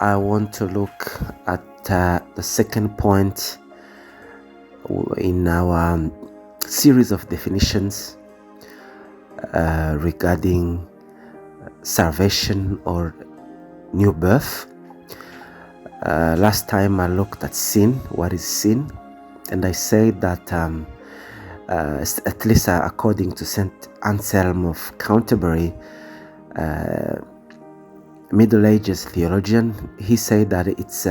I want to look at the second point in our series of definitions regarding salvation or new birth. Last time I looked at sin. What is sin? And I said that at least according to St. Anselm of Canterbury, Middle Ages theologian, he said that it's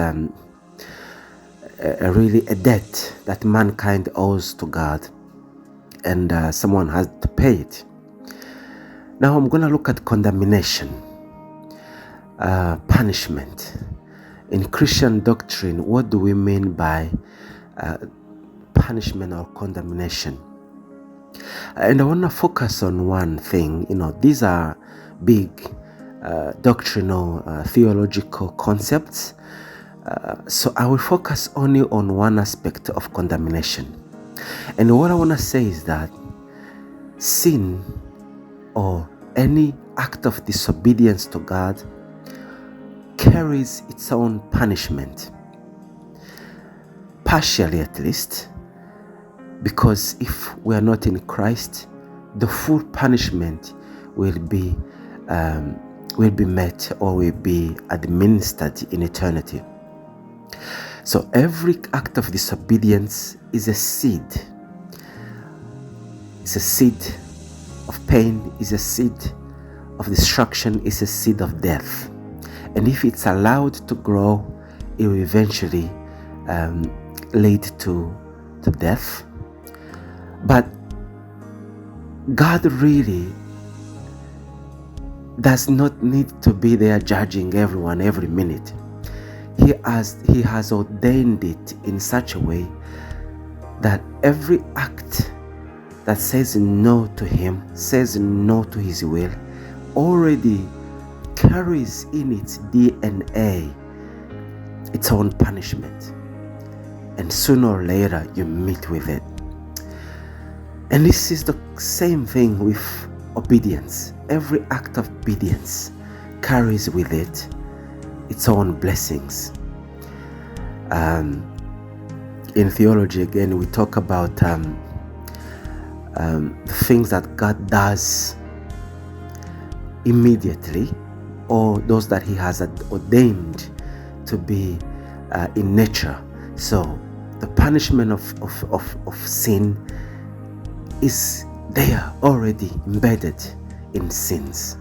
really a debt that mankind owes to God, and someone has to pay it. Now I'm going to look at condemnation, punishment. In Christian doctrine, what do we mean by punishment or condemnation? And I want to focus on one thing. These are big doctrinal, theological concepts. So I will focus only on one aspect of condemnation. And what I want to say is that sin or any act of disobedience to God carries its own punishment, partially at least, because if we are not in Christ, the full punishment will be met or will be administered in eternity. So every act of disobedience is a seed. It's a seed of pain, is a seed of destruction, is a seed of death. And if it's allowed to grow, it will eventually lead to death. But God really does not need to be there judging everyone every minute. He has ordained it in such a way that every act that says no to Him, says no to His will, already carries in its DNA its own punishment. And sooner or later you meet with it. And this is the same thing with obedience. Every act of obedience carries with it its own blessings. In theology, again, we talk about the things that God does immediately, or those that He has ordained to be in nature. So the punishment of sin is there already embedded in sins.